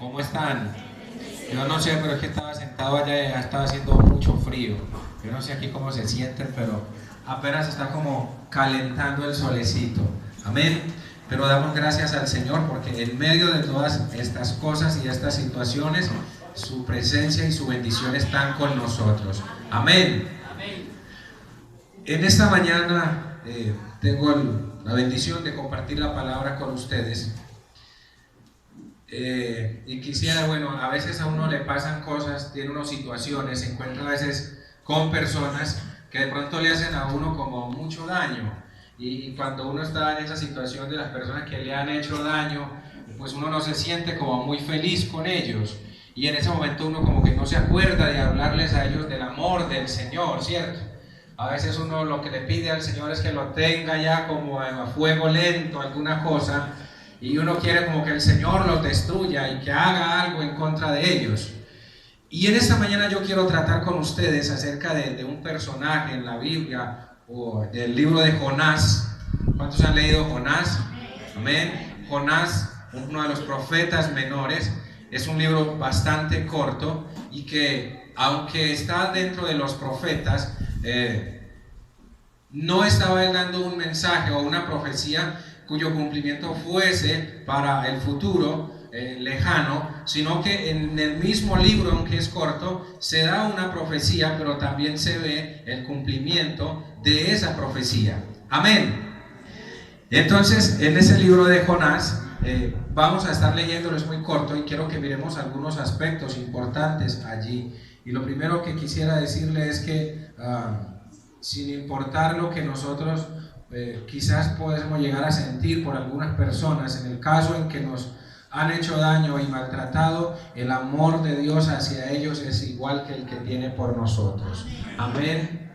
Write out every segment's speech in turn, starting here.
¿Cómo están? Yo no sé, pero es que estaba sentado allá y ya estaba haciendo mucho frío. Yo no sé aquí cómo se sienten, pero apenas está como calentando el solecito. Amén. Pero damos gracias al Señor porque en medio de todas estas cosas y estas situaciones, su presencia y su bendición están con nosotros. Amén. En esta mañana tengo la bendición de compartir la palabra con ustedes. Y quisiera, bueno, a veces a uno le pasan cosas, tiene unas situaciones, se encuentra a veces con personas que de pronto le hacen a uno como mucho daño. Y cuando uno está en esa situación de las personas que le han hecho daño, pues uno no se siente como muy feliz con ellos. Y en ese momento uno como que no se acuerda de hablarles a ellos del amor del Señor, ¿cierto? A veces uno lo que le pide al Señor es que lo tenga ya como a fuego lento, alguna cosa, y uno quiere como que el Señor los destruya y que haga algo en contra de ellos. Y en esta mañana yo quiero tratar con ustedes acerca de un personaje en la Biblia o del libro de Jonás. ¿Cuántos han leído Jonás? Amén. Jonás, uno de los profetas menores, es un libro bastante corto y que aunque está dentro de los profetas, no estaba dando un mensaje o una profecía cuyo cumplimiento fuese para el futuro lejano, sino que en el mismo libro, aunque es corto, se da una profecía, pero también se ve el cumplimiento de esa profecía. Amén. Entonces, en ese libro de Jonás, vamos a estar leyéndolo, es muy corto y quiero que miremos algunos aspectos importantes allí. Y lo primero que quisiera decirle es que sin importar lo que nosotros quizás podemos llegar a sentir por algunas personas, en el caso en que nos han hecho daño y maltratado, el amor de Dios hacia ellos es igual que el que tiene por nosotros. Amén.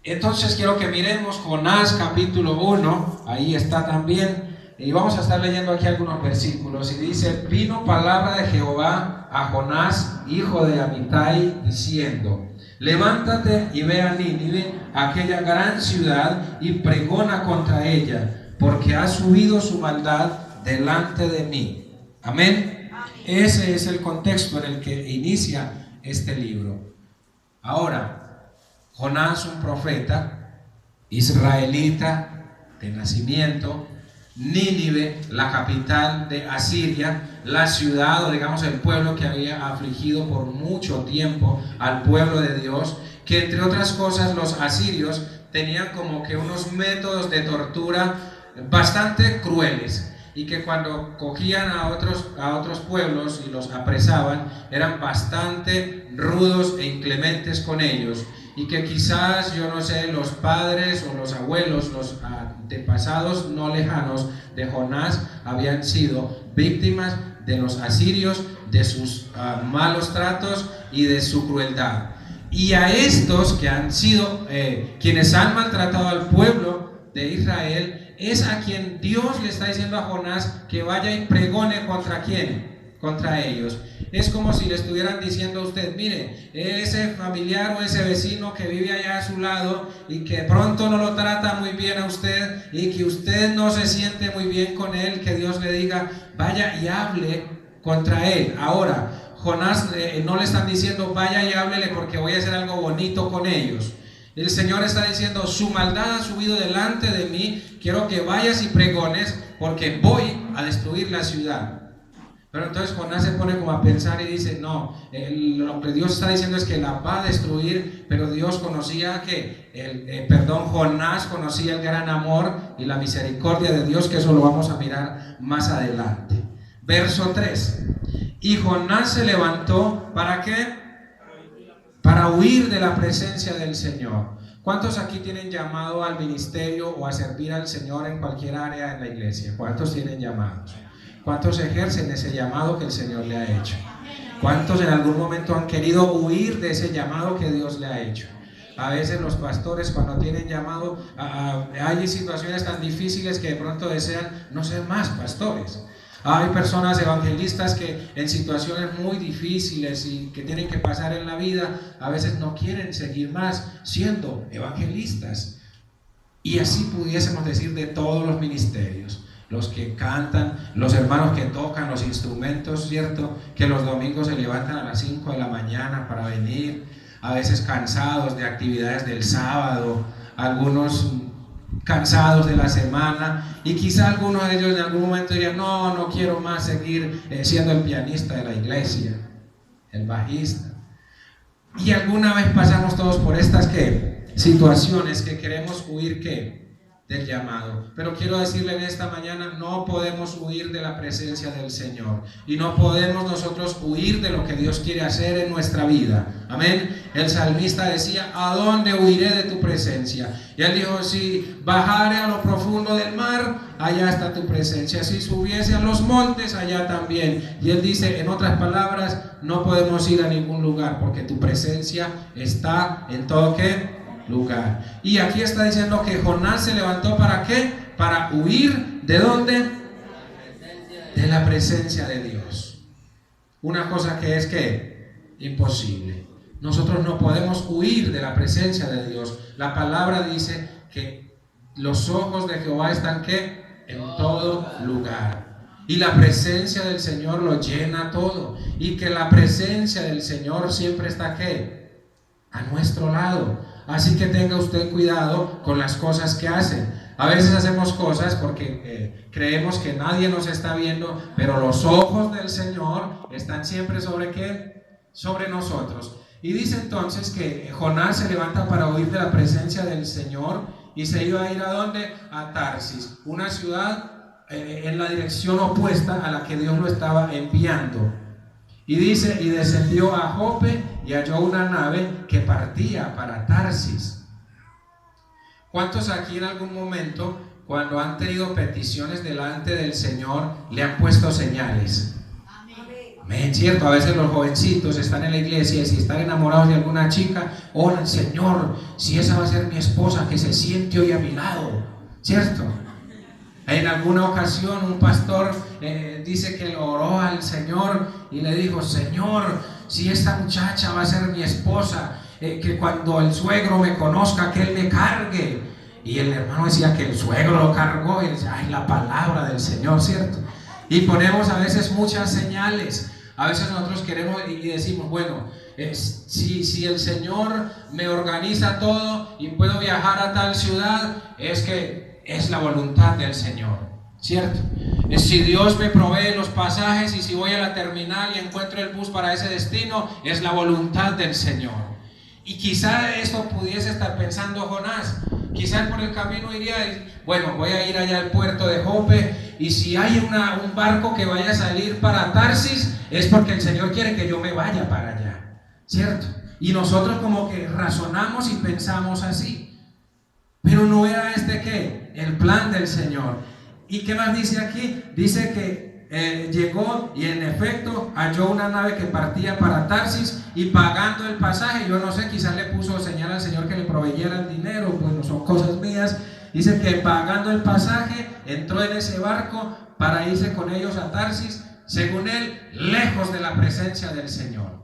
Entonces quiero que miremos Jonás capítulo 1, ahí está también, y vamos a estar leyendo aquí algunos versículos, y dice: vino palabra de Jehová a Jonás, hijo de Amitai, diciendo: levántate y ve a Nínive, aquella gran ciudad, y pregona contra ella, porque ha subido su maldad delante de mí. Amén. Ese es el contexto en el que inicia este libro. Ahora, Jonás, un profeta israelita de nacimiento, Nínive, la capital de Asiria, la ciudad o digamos el pueblo que había afligido por mucho tiempo al pueblo de Dios, que entre otras cosas los asirios tenían como que unos métodos de tortura bastante crueles, y que cuando cogían a otros pueblos y los apresaban eran bastante rudos e inclementes con ellos, y que quizás, yo no sé, los padres o los abuelos, los antepasados no lejanos de Jonás habían sido víctimas de los asirios, de sus malos tratos y de su crueldad. Y a estos que han sido quienes han maltratado al pueblo de Israel, es a quien Dios le está diciendo a Jonás que vaya y pregone contra quién, contra ellos. Es como si le estuvieran diciendo a usted: mire, ese familiar o ese vecino que vive allá a su lado y que pronto no lo trata muy bien a usted y que usted no se siente muy bien con él, que Dios le diga: vaya y hable contra él. Ahora, Jonás no le están diciendo: vaya y háblele porque voy a hacer algo bonito con ellos. El Señor está diciendo: su maldad ha subido delante de mí, quiero que vayas y pregones porque voy a destruir la ciudad. Pero entonces Jonás se pone como a pensar y dice: no, lo que Dios está diciendo es que la va a destruir, pero Dios conocía que, Jonás conocía el gran amor y la misericordia de Dios, que eso lo vamos a mirar más adelante. Verso 3: y Jonás se levantó, ¿para qué? Para huir de la presencia del Señor. ¿Cuántos aquí tienen llamado al ministerio o a servir al Señor en cualquier área en la iglesia? ¿Cuántos tienen llamados? ¿Cuántos ejercen ese llamado que el Señor le ha hecho? ¿Cuántos en algún momento han querido huir de ese llamado que Dios le ha hecho? A veces los pastores, cuando tienen llamado, hay situaciones tan difíciles que de pronto desean no ser más pastores. Hay personas evangelistas que en situaciones muy difíciles y que tienen que pasar en la vida, a veces no quieren seguir más siendo evangelistas. Y así pudiésemos decir de todos los ministerios. los que cantan, los hermanos que tocan los instrumentos, ¿cierto? Que los domingos se levantan a las 5 de la mañana para venir, a veces cansados de actividades del sábado, algunos cansados de la semana, y quizá algunos de ellos en algún momento dirían, no quiero más seguir siendo el pianista de la iglesia, el bajista. Y alguna vez pasamos todos por estas situaciones que queremos huir del llamado. Pero quiero decirle en esta mañana, no podemos huir de la presencia del Señor, y no podemos nosotros huir de lo que Dios quiere hacer en nuestra vida. Amén. El salmista decía, ¿a dónde huiré de tu presencia? Y él dijo, si bajare a lo profundo del mar, allá está tu presencia. Si subiese a los montes, allá también. Y él dice, en otras palabras, no podemos ir a ningún lugar porque tu presencia está en todo lugar. Y aquí está diciendo que Jonás se levantó ¿para qué? Para huir ¿de dónde? De la presencia de Dios. Una cosa que es imposible. Nosotros no podemos huir de la presencia de Dios. La palabra dice que los ojos de Jehová están en todo lugar. Y la presencia del Señor lo llena todo. Y que la presencia del Señor siempre está a nuestro lado. Así que tenga usted cuidado con las cosas que hacen. A veces hacemos cosas porque creemos que nadie nos está viendo, pero los ojos del Señor están siempre sobre nosotros. Y dice entonces que Jonás se levanta para huir de la presencia del Señor y se iba a ir ¿a dónde? A Tarsis, una ciudad en la dirección opuesta a la que Dios lo estaba enviando. Y dice, y descendió a Jope y halló una nave que partía para Tarsis. ¿Cuántos aquí en algún momento, cuando han tenido peticiones delante del Señor, le han puesto señales? Amén, cierto. A veces los jovencitos están en la iglesia y si están enamorados de alguna chica, oran, Señor, si esa va a ser mi esposa, que se siente hoy a mi lado, ¿cierto? En alguna ocasión un pastor dice que lo oró al Señor y le dijo, Señor, si esta muchacha va a ser mi esposa, que cuando el suegro me conozca, que él me cargue. Y el hermano decía que el suegro lo cargó y él decía, ay, la palabra del Señor, ¿cierto? Y ponemos a veces muchas señales. A veces nosotros queremos y decimos, bueno, si el Señor me organiza todo y puedo viajar a tal ciudad, es que es la voluntad del Señor, ¿cierto? Si Dios me provee los pasajes y si voy a la terminal y encuentro el bus para ese destino, es la voluntad del Señor. Y quizá esto pudiese estar pensando Jonás. Quizá por el camino iría, bueno, voy a ir allá al puerto de Jope y si hay un barco que vaya a salir para Tarsis, es porque el Señor quiere que yo me vaya para allá, ¿cierto? Y nosotros como que razonamos y pensamos así. Pero no era el plan del Señor. ¿Y qué más dice aquí? Dice que llegó y en efecto halló una nave que partía para Tarsis y pagando el pasaje, yo no sé, quizás le puso señal al Señor que le proveyera el dinero, pues no son cosas mías. Dice que pagando el pasaje entró en ese barco para irse con ellos a Tarsis, según él, lejos de la presencia del Señor.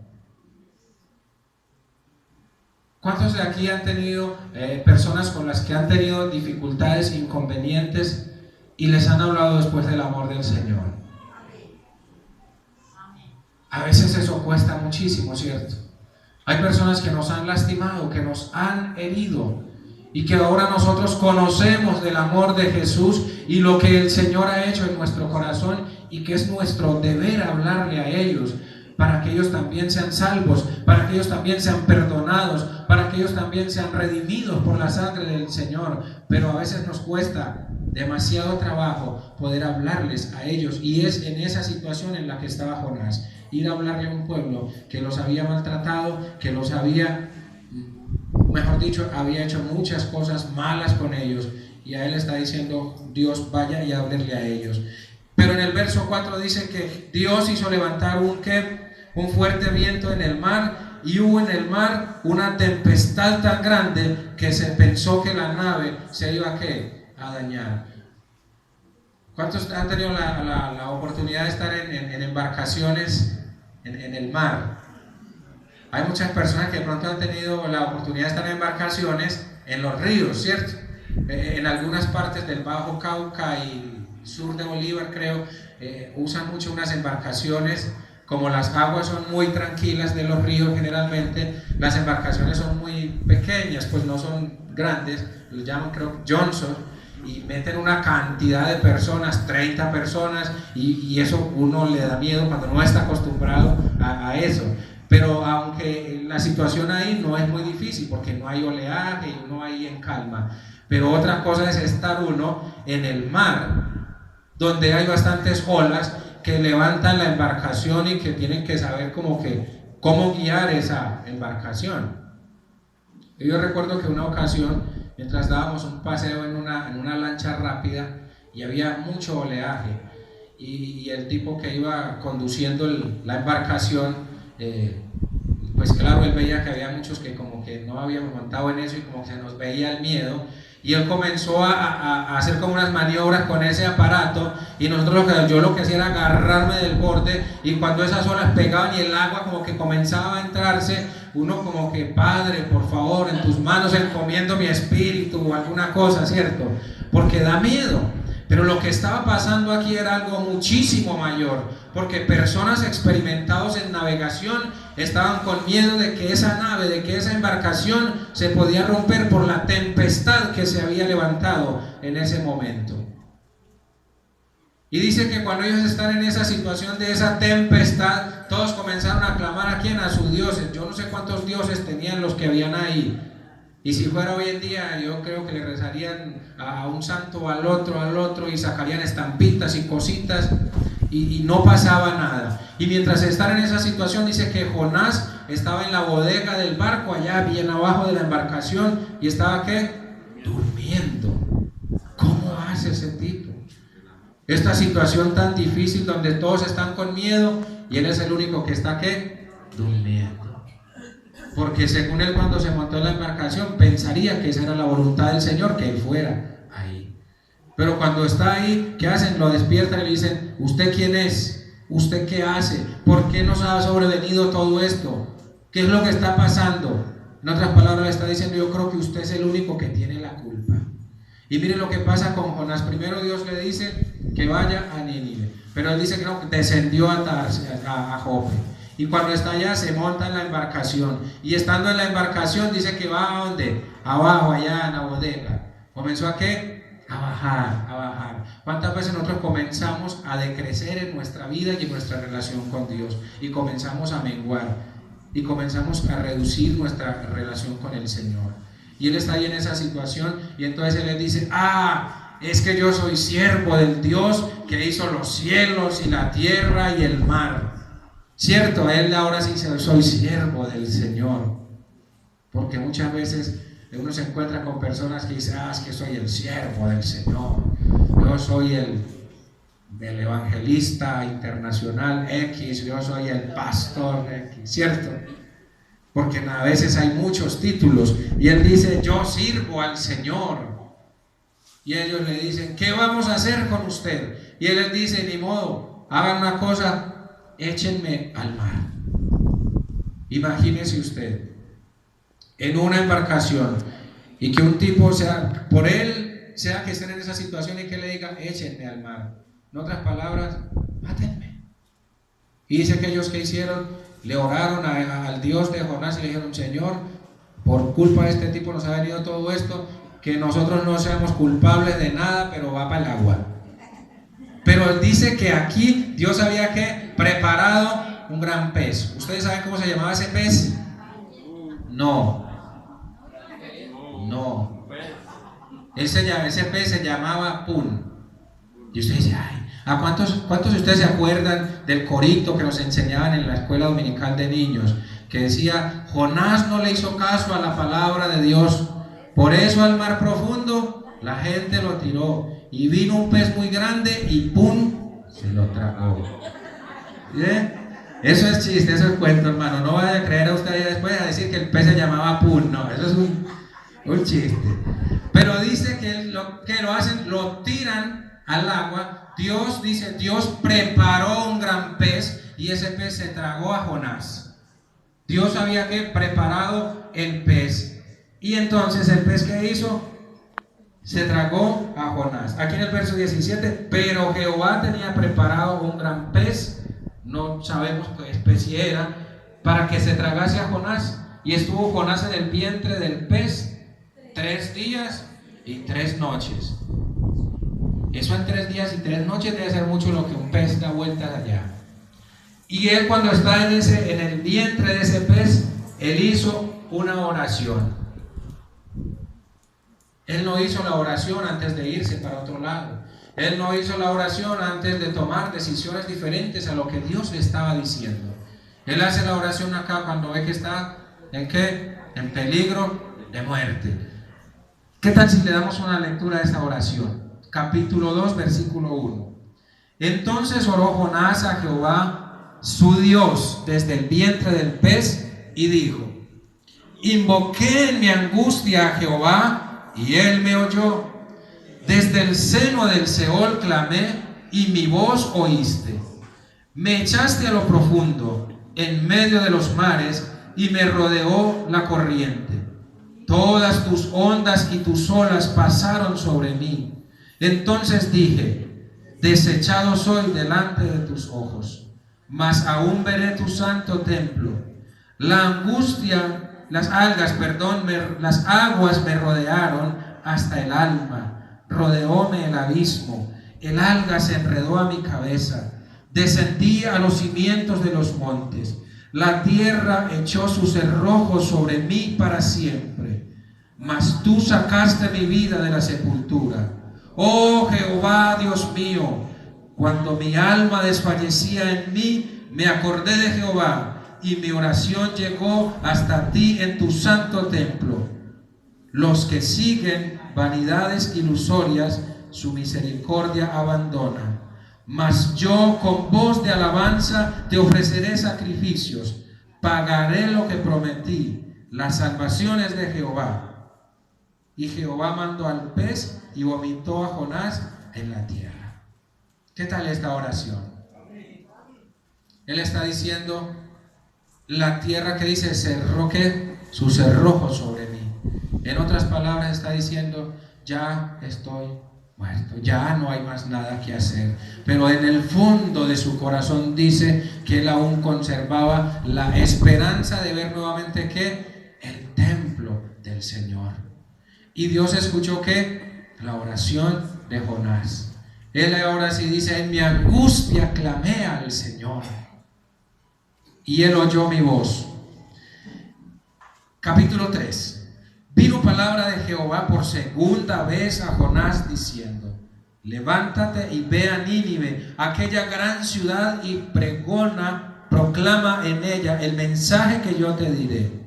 ¿Cuántos de aquí han tenido personas con las que han tenido dificultades, inconvenientes y les han hablado después del amor del Señor? A veces eso cuesta muchísimo, ¿cierto? Hay personas que nos han lastimado, que nos han herido y que ahora nosotros conocemos del amor de Jesús y lo que el Señor ha hecho en nuestro corazón y que es nuestro deber hablarle a ellos, para que ellos también sean salvos, para que ellos también sean perdonados, para que ellos también sean redimidos por la sangre del Señor. Pero a veces nos cuesta demasiado trabajo poder hablarles a ellos, y es en esa situación en la que estaba Jonás. Ir a hablarle a un pueblo que los había maltratado, que los había, mejor dicho, había hecho muchas cosas malas con ellos, y a él está diciendo Dios, vaya y háblenle a ellos. Pero en el verso 4 dice que Dios hizo levantar un fuerte viento en el mar, y hubo en el mar una tempestad tan grande que se pensó que la nave se iba a dañar. ¿Cuántos han tenido la oportunidad de estar en embarcaciones en el mar? Hay muchas personas que de pronto han tenido la oportunidad de estar en embarcaciones en los ríos, ¿cierto? En algunas partes del Bajo Cauca y sur de Bolívar, creo, usan mucho unas embarcaciones. Como las aguas son muy tranquilas de los ríos, generalmente las embarcaciones son muy pequeñas, pues no son grandes, los llaman, creo, Johnson, y meten una cantidad de personas, 30 personas, y eso uno le da miedo cuando no está acostumbrado a eso. Pero aunque la situación ahí no es muy difícil, porque no hay oleaje y uno ahí en calma, pero otra cosa es estar uno en el mar, donde hay bastantes olas que levantan la embarcación y que tienen que saber como que cómo guiar esa embarcación. Yo recuerdo que una ocasión, mientras dábamos un paseo en una lancha rápida y había mucho oleaje, y el tipo que iba conduciendo la embarcación, pues claro, él veía que había muchos que como que no habíamos montado en eso y como que se nos veía el miedo, y él comenzó a hacer como unas maniobras con ese aparato, y yo lo que hacía era agarrarme del borde, y cuando esas olas pegaban y el agua como que comenzaba a entrarse, uno como que, Padre, por favor, en tus manos encomiendo mi espíritu o alguna cosa, ¿cierto? Porque da miedo. Pero lo que estaba pasando aquí era algo muchísimo mayor, porque personas experimentados en navegación estaban con miedo de que esa nave, de que esa embarcación se podía romper por la tempestad que se había levantado en ese momento. Y dice que cuando ellos están en esa situación de esa tempestad, todos comenzaron a clamar a quién, a sus dioses. Yo no sé cuántos dioses tenían los que habían ahí. Y si fuera hoy en día, yo creo que le rezarían a un santo, al otro, y sacarían estampitas y cositas, y no pasaba nada. Y mientras están en esa situación, dice que Jonás estaba en la bodega del barco, allá bien abajo de la embarcación, y estaba, ¿qué? Durmiendo. ¿Cómo hace ese tipo? Esta situación tan difícil donde todos están con miedo, y él es el único que está, ¿qué? Durmiendo. Porque según él, cuando se montó en la embarcación, pensaría que esa era la voluntad del Señor, que él fuera ahí. Pero cuando está ahí, ¿qué hacen? Lo despiertan y le dicen, ¿usted quién es? ¿Usted qué hace? ¿Por qué nos ha sobrevenido todo esto? ¿Qué es lo que está pasando? En otras palabras, le está diciendo, yo creo que usted es el único que tiene la culpa. Y miren lo que pasa con Jonás. Primero Dios le dice que vaya a Nínive, pero él dice que no, descendió a Jope. Y cuando está allá se monta en la embarcación, y estando en la embarcación dice que va a ¿dónde? Abajo, allá en la bodega. ¿Comenzó a qué? A bajar. ¿Cuántas veces nosotros comenzamos a decrecer en nuestra vida y en nuestra relación con Dios? Y comenzamos a menguar, y comenzamos a reducir nuestra relación con el Señor. Y él está ahí en esa situación, y entonces él les dice, es que yo soy siervo del Dios que hizo los cielos y la tierra y el mar. Cierto, él ahora sí dice, soy siervo del Señor, porque muchas veces uno se encuentra con personas que dicen, es que soy el siervo del Señor, yo soy el evangelista internacional X, yo soy el pastor X, ¿cierto? Porque a veces hay muchos títulos, y él dice, yo sirvo al Señor, y ellos le dicen, ¿qué vamos a hacer con usted? Y él les dice, ni modo, hagan una cosa, échenme al mar. Imagínese usted en una embarcación, y que un tipo sea, por él sea que estén en esa situación, y que le diga, échenme al mar. En otras palabras, mátenme. Y dice que ellos, ¿qué hicieron? Le oraron al Dios de Jonás y le dijeron, Señor, por culpa de este tipo nos ha venido todo esto, que nosotros no seamos culpables de nada, pero va para el agua. Pero dice que aquí Dios había que preparado un gran pez. ¿Ustedes saben cómo se llamaba ese pez? No. Ese pez se llamaba Pun. Y usted dice, ¿a cuántos de ustedes se acuerdan del corito que nos enseñaban en la escuela dominical de niños? Que decía, Jonás no le hizo caso a la palabra de Dios, por eso al mar profundo la gente lo tiró, y vino un pez muy grande y ¡pum! Se lo tragó. ¿Sí? Eso es chiste, eso es cuento, hermano. No vaya a creer a usted después a decir que el pez se llamaba Pun. No, eso es un chiste. Pero dice que lo hacen, lo tiran al agua. Dios dice, Dios preparó un gran pez, y ese pez se tragó a Jonás. Dios había que preparado el pez. Y entonces el pez, ¿qué hizo? se tragó a Jonás. Aquí en el verso 17, pero Jehová tenía preparado un gran pez, no sabemos qué especie era, para que se tragase a Jonás. Y estuvo Jonás en el vientre del pez 3 días y 3 noches. Eso en 3 días y 3 noches debe ser mucho lo que un pez da vueltas allá. Y él, cuando está en el vientre de ese pez, él hizo una oración. Él no hizo la oración antes de irse para otro lado. Él no hizo la oración antes de tomar decisiones diferentes a lo que Dios le estaba diciendo. Él hace la oración acá cuando ve que está ¿en qué? En peligro de muerte. ¿Qué tal si le damos una lectura de esta oración? Capítulo 2, versículo 1. Entonces oró Jonás a Jehová, su Dios, desde el vientre del pez, y dijo: invoqué en mi angustia a Jehová, y él me oyó. Desde el seno del Seol clamé, y mi voz oíste. Me echaste a lo profundo, en medio de los mares, y me rodeó la corriente. Todas tus ondas y tus olas pasaron sobre mí. Entonces dije: desechado soy delante de tus ojos, mas aún veré tu santo templo. Las aguas me rodearon hasta el alma, rodeóme el abismo, el alga se enredó a mi cabeza. Descendí a los cimientos de los montes, la tierra echó sus cerrojos sobre mí para siempre. Mas tú sacaste mi vida de la sepultura. Oh Jehová, Dios mío, cuando mi alma desfallecía en mí, me acordé de Jehová, y mi oración llegó hasta ti en tu santo templo. Los que siguen vanidades ilusorias, su misericordia abandonan. Mas yo con voz de alabanza te ofreceré sacrificios, pagaré lo que prometí, las salvaciones de Jehová. Y Jehová mandó al pez y vomitó a Jonás en la tierra. ¿Qué tal esta oración? Él está diciendo, la tierra que dice cerró ¿qué? Su cerrojo sobre mí. En otras palabras está diciendo, ya estoy muerto, ya no hay más nada que hacer. Pero en el fondo de su corazón dice que él aún conservaba la esperanza de ver nuevamente ¿qué? El templo del Señor. Y Dios escuchó ¿qué? La oración de Jonás. Él ahora sí dice, en mi angustia clamé al Señor, y él oyó mi voz. Capítulo 3. Vino palabra de Jehová por segunda vez a Jonás diciendo, levántate y ve a Nínive, aquella gran ciudad, y proclama en ella el mensaje que yo te diré.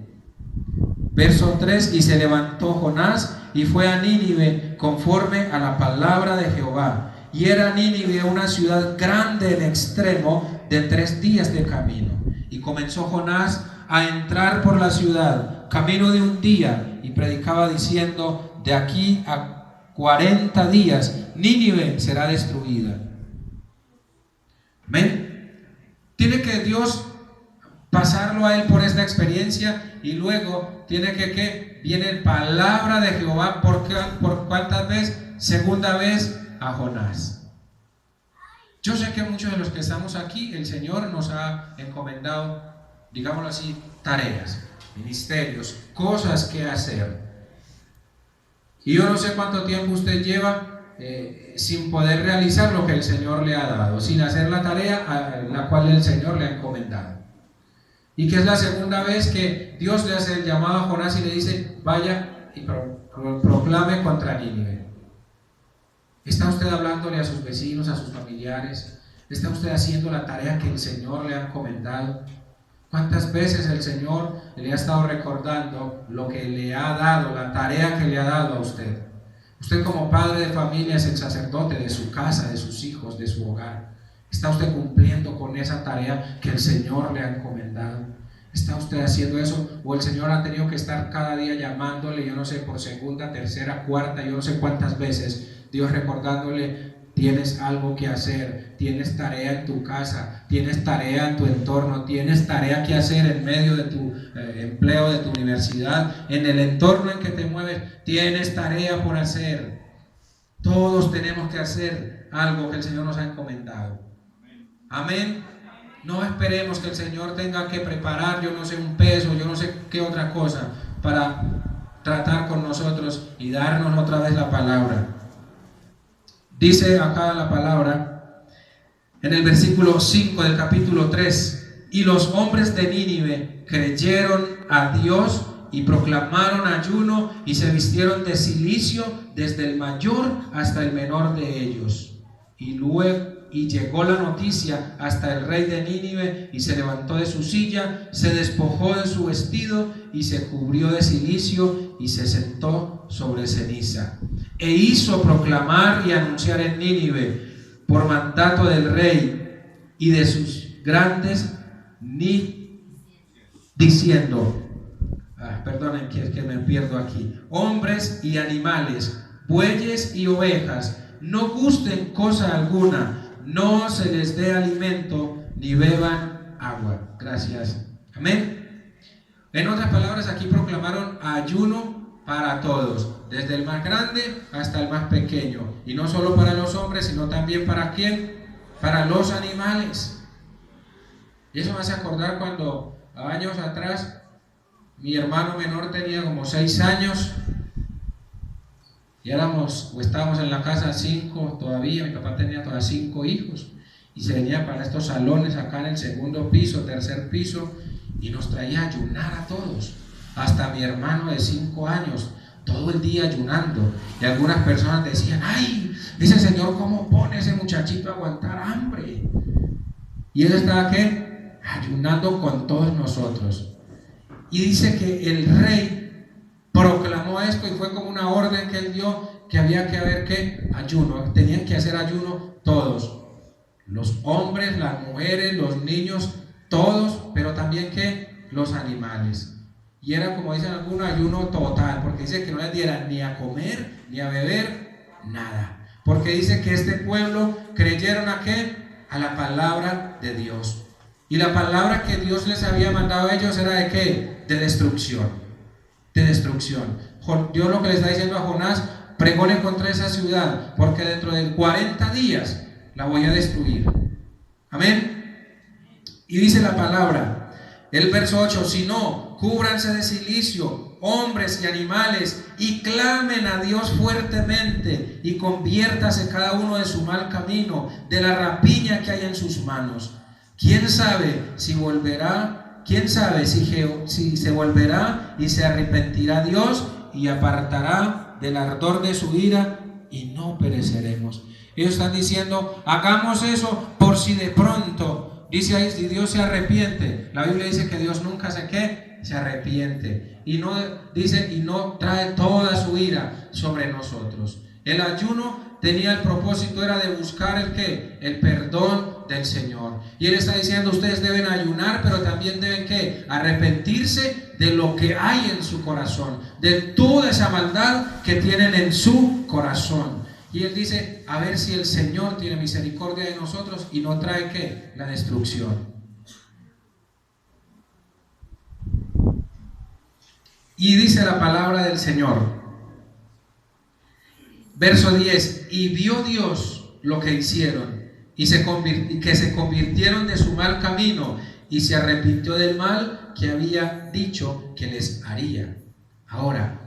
Verso 3, y se levantó Jonás y fue a Nínive conforme a la palabra de Jehová. Y era Nínive una ciudad grande en extremo, de 3 días de camino. Y comenzó Jonás a entrar por la ciudad, camino de 1 día, y predicaba diciendo, de aquí a 40 días Nínive será destruida. ¿Ven? Tiene que Dios pasarlo a él por esta experiencia, y luego tiene que viene palabra de Jehová por ¿cuántas veces? Segunda vez a Jonás. Yo sé que muchos de los que estamos aquí, el Señor nos ha encomendado, digámoslo así, tareas, ministerios, cosas que hacer. Y yo no sé cuánto tiempo usted lleva sin poder realizar lo que el Señor le ha dado, sin hacer la tarea a la cual el Señor le ha encomendado. Y que es la segunda vez que Dios le hace el llamado a Jonás y le dice, vaya y proclame contra Nínive. ¿Está usted hablándole a sus vecinos, a sus familiares? ¿Está usted haciendo la tarea que el Señor le ha encomendado? ¿Cuántas veces el Señor le ha estado recordando lo que le ha dado, la tarea que le ha dado a usted? Usted como padre de familia es el sacerdote de su casa, de sus hijos, de su hogar. ¿Está usted cumpliendo con esa tarea que el Señor le ha encomendado? ¿Está usted haciendo eso? ¿O el Señor ha tenido que estar cada día llamándole, yo no sé, por segunda, tercera, cuarta, yo no sé cuántas veces, Dios recordándole, tienes algo que hacer, tienes tarea en tu casa, tienes tarea en tu entorno, tienes tarea que hacer en medio de tu empleo, de tu universidad, en el entorno en que te mueves, tienes tarea por hacer? Todos tenemos que hacer algo que el Señor nos ha encomendado. Amén. No esperemos que el Señor tenga que preparar, yo no sé, un peso, yo no sé qué otra cosa, para tratar con nosotros y darnos otra vez la palabra. Dice acá la palabra, en el versículo 5 del capítulo 3, y los hombres de Nínive creyeron a Dios y proclamaron ayuno y se vistieron de cilicio desde el mayor hasta el menor de ellos. Y llegó la noticia hasta el rey de Nínive, y se levantó de su silla, se despojó de su vestido y se cubrió de cilicio y se sentó sobre ceniza. E hizo proclamar y anunciar en Nínive, por mandato del rey y de sus grandes, diciendo, perdonen que es que me pierdo aquí, hombres y animales, bueyes y ovejas, no gusten cosa alguna, no se les dé alimento ni beban agua. Gracias. Amén. En otras palabras, aquí proclamaron ayuno para todos, desde el más grande hasta el más pequeño, y no solo para los hombres, sino también para ¿quién? Para los animales. Y eso me hace acordar cuando años atrás mi hermano menor tenía como 6 años y estábamos en la casa 5 todavía, mi papá tenía todavía 5 hijos y se venía para estos salones acá en el segundo piso, tercer piso, y nos traía a ayunar a todos, hasta mi hermano de 5 años, todo el día ayunando. Y algunas personas decían, ay, ese señor cómo pone a ese muchachito a aguantar hambre. Y él estaba ¿qué? Ayunando con todos nosotros. Y dice que el rey proclamó esto y fue como una orden que él dio, que había que haber ¿qué? Ayuno, tenían que hacer ayuno todos, los hombres, las mujeres, los niños, todos, pero también ¿qué? Los animales. Y era, como dicen algunos, ayuno total, porque dice que no les dieran ni a comer ni a beber nada, porque dice que este pueblo creyeron ¿a qué? A la palabra de Dios. Y la palabra que Dios les había mandado a ellos era ¿de qué? De destrucción. De destrucción. Dios lo que le está diciendo a Jonás, pregone contra esa ciudad, porque dentro de 40 días la voy a destruir. Amén. Y dice la palabra, el verso 8, si no, cúbranse de cilicio, hombres y animales, y clamen a Dios fuertemente, y conviértase cada uno de su mal camino, de la rapiña que hay en sus manos. ¿Quién sabe si volverá? ¿Quién sabe si se volverá y se arrepentirá Dios y apartará del ardor de su ira y no pereceremos? Ellos están diciendo, hagamos eso por si de pronto, dice ahí, si Dios se arrepiente. La Biblia dice que Dios nunca se arrepiente. Y no dice, y no trae toda su ira sobre nosotros. El ayuno tenía el propósito, era de buscar el ¿qué? El perdón del Señor. Y Él está diciendo, ustedes deben ayunar, pero también deben ¿qué? Arrepentirse de lo que hay en su corazón, de toda esa maldad que tienen en su corazón. Y Él dice, a ver si el Señor tiene misericordia de nosotros y no trae ¿qué? La destrucción. Y dice la palabra del Señor, verso 10, y vio Dios lo que hicieron, y que se convirtieron de su mal camino, y se arrepintió del mal que había dicho que les haría. Ahora,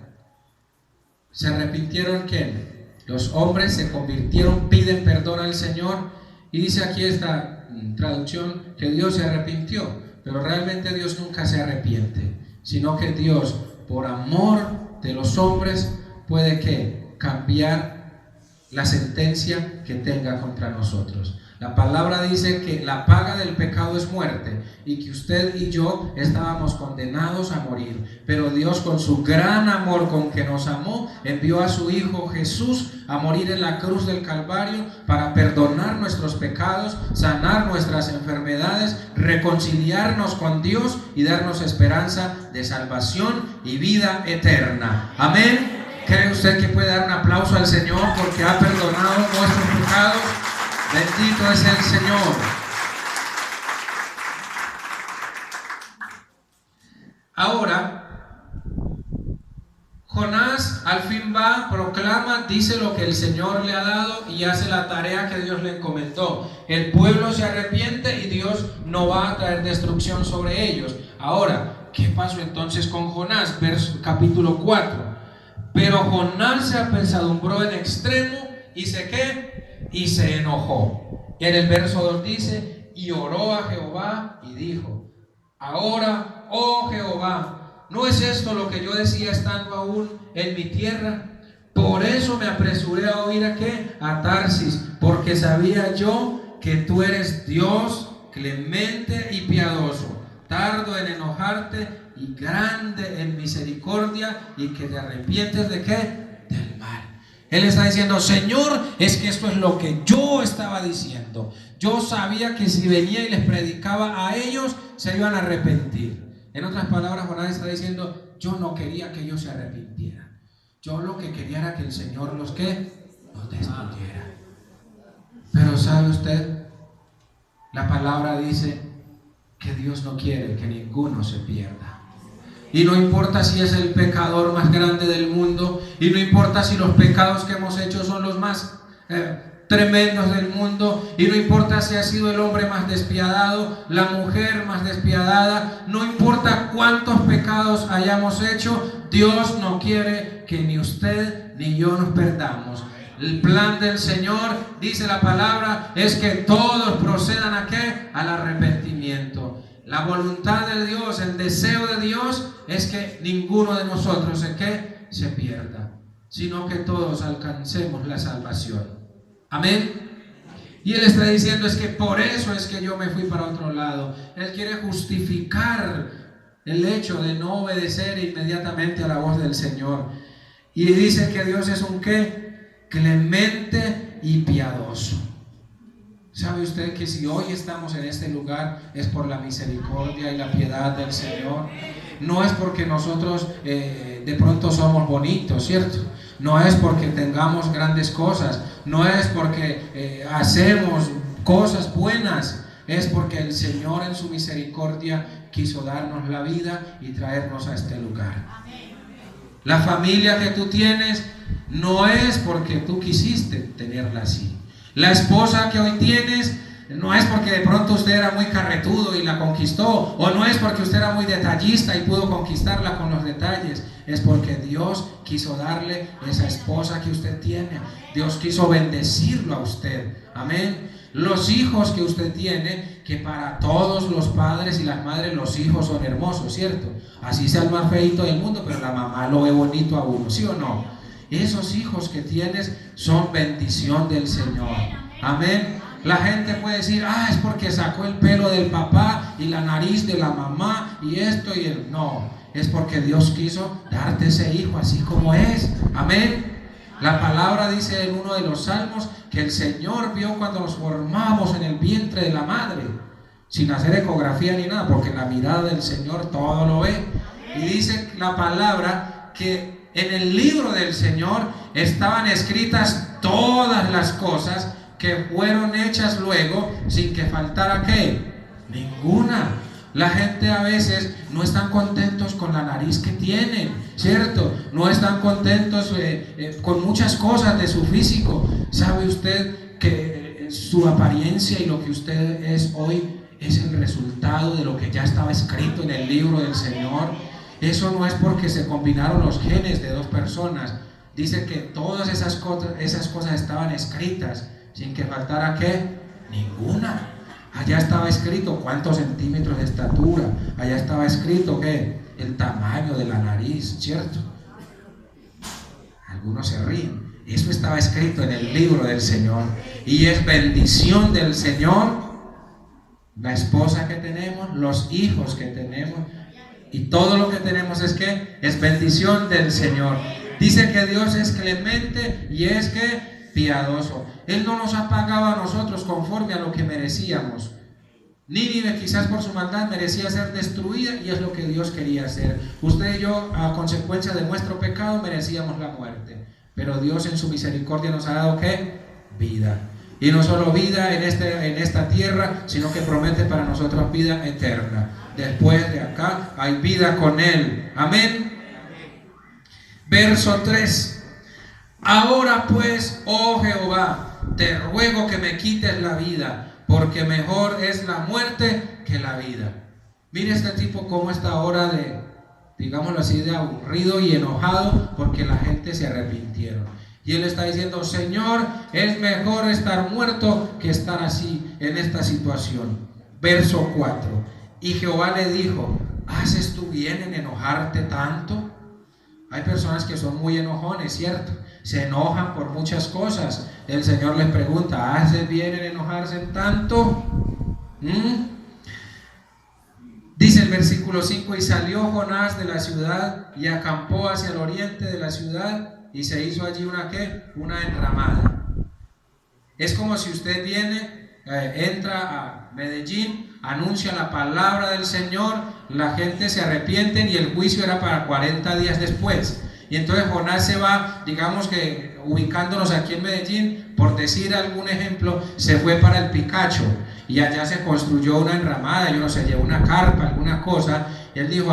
¿se arrepintieron quién? Los hombres se convirtieron, piden perdón al Señor, y dice aquí esta traducción que Dios se arrepintió, pero realmente Dios nunca se arrepiente, sino que Dios, por amor de los hombres, puede ¿qué? Cambiar la sentencia que tenga contra nosotros. La palabra dice que la paga del pecado es muerte y que usted y yo estábamos condenados a morir, pero Dios, con su gran amor con que nos amó, envió a su Hijo Jesús a morir en la cruz del Calvario para perdonar nuestros pecados, sanar nuestras enfermedades, reconciliarnos con Dios y darnos esperanza de salvación y vida eterna. Amén. ¿Cree usted que puede dar un aplauso al Señor porque ha perdonado nuestros pecados? Bendito es el Señor. Ahora, Jonás Al fin va, proclama, dice lo que el Señor le ha dado y hace la tarea que Dios le encomendó. El pueblo se arrepiente y Dios no va a traer destrucción sobre ellos. Ahora, ¿qué pasó entonces con Jonás? Capítulo 4. Pero Jonás se apesadumbró en extremo y se enojó. En el verso 2 dice: y oró a Jehová y dijo: ahora, oh Jehová, ¿no es esto lo que yo decía estando aún en mi tierra? Por eso me apresuré a oír a Tarsis, porque sabía yo que tú eres Dios clemente y piadoso, tardo en enojarte y grande en misericordia, y que te arrepientes ¿de qué? Del mal. Él está diciendo: Señor, es que esto es lo que yo estaba diciendo. Yo sabía que si venía y les predicaba a ellos, se iban a arrepentir. En otras palabras, Jonás está diciendo: yo no quería que ellos se arrepintieran. Yo lo que quería era que el Señor los destruyera. Pero ¿sabe usted? La palabra dice que Dios no quiere que ninguno se pierda. Y no importa si es el pecador más grande del mundo, y no importa si los pecados que hemos hecho son los más tremendos del mundo, y no importa si ha sido el hombre más despiadado, la mujer más despiadada, no importa cuántos pecados hayamos hecho, Dios no quiere que ni usted ni yo nos perdamos. El plan del Señor, dice la palabra, es que todos procedan ¿a qué? Al arrepentimiento. La voluntad de Dios, el deseo de Dios es que ninguno de nosotros se pierda, sino que todos alcancemos la salvación. Amén. Y Él está diciendo: es que por eso es que yo me fui para otro lado. Él quiere justificar el hecho de no obedecer inmediatamente a la voz del Señor. Y dice que Dios es un clemente y piadoso. ¿Sabe usted que si hoy estamos en este lugar es por la misericordia y la piedad del Señor? No es porque nosotros de pronto somos bonitos, ¿cierto? No es porque tengamos grandes cosas, no es porque hacemos cosas buenas, es porque el Señor en su misericordia quiso darnos la vida y traernos a este lugar. La familia que tú tienes no es porque tú quisiste tenerla así. La esposa que hoy tienes no es porque de pronto usted era muy carretudo y la conquistó, o no es porque usted era muy detallista y pudo conquistarla con los detalles. Es porque Dios quiso darle esa esposa que usted tiene. Dios quiso bendecirlo a usted. Amén. Los hijos que usted tiene, que para todos los padres y las madres los hijos son hermosos, ¿cierto? Así sea el más feito del mundo, pero la mamá lo ve bonito a uno, ¿sí o no? Esos hijos que tienes son bendición del Señor. Amén. La gente puede decir: es porque sacó el pelo del papá y la nariz de la mamá y esto y el... No, es porque Dios quiso darte ese hijo así como es. Amén. La palabra dice en uno de los salmos que el Señor vio cuando nos formamos en el vientre de la madre, sin hacer ecografía ni nada, porque la mirada del Señor todo lo ve. Y dice la palabra que en el libro del Señor estaban escritas todas las cosas que fueron hechas luego, sin que faltara ninguna. La gente a veces no están contentos con la nariz que tienen, ¿cierto? No están contentos con muchas cosas de su físico. ¿Sabe usted que su apariencia y lo que usted es hoy es el resultado de lo que ya estaba escrito en el libro del Señor? Eso no es porque se combinaron los genes de dos personas. Dice que todas esas cosas estaban escritas sin que faltara ninguna. Allá estaba escrito cuántos centímetros de estatura. Allá estaba escrito el tamaño de la nariz, ¿cierto? Algunos se ríen. Eso estaba escrito en el libro del Señor. Y es bendición del Señor la esposa que tenemos, los hijos que tenemos. Y todo lo que tenemos es bendición del Señor. Dice que Dios es clemente y es piadoso. Él no nos ha pagado a nosotros conforme a lo que merecíamos. Nínive quizás por su maldad merecía ser destruida, y es lo que Dios quería hacer. Usted y yo, a consecuencia de nuestro pecado, merecíamos la muerte. Pero Dios en su misericordia nos ha dado vida. Y no solo vida en esta tierra, sino que promete para nosotros vida eterna. Después de acá hay vida con Él. Amén. Verso 3. Ahora pues, oh Jehová, te ruego que me quites la vida, porque mejor es la muerte que la vida. Mire este tipo cómo está ahora de, digámoslo así, de aburrido y enojado porque la gente se arrepintieron. Y él está diciendo, Señor, es mejor estar muerto que estar así en esta situación. Verso 4. Y Jehová le dijo, ¿haces tú bien en enojarte tanto? Hay personas que son muy enojones, ¿cierto? Se enojan por muchas cosas. El Señor les pregunta, ¿haces bien en enojarse tanto? Dice el versículo 5, y salió Jonás de la ciudad y acampó hacia el oriente de la ciudad y se hizo allí una enramada. Es como si usted viene, entra a Medellín, anuncia la palabra del Señor, la gente se arrepiente y el juicio era para 40 días después. Y entonces Jonás se va, digamos que ubicándonos aquí en Medellín, por decir algún ejemplo, se fue para el Picacho y allá se construyó una enramada, yo no sé, llevó una carpa, alguna cosa, y él dijo,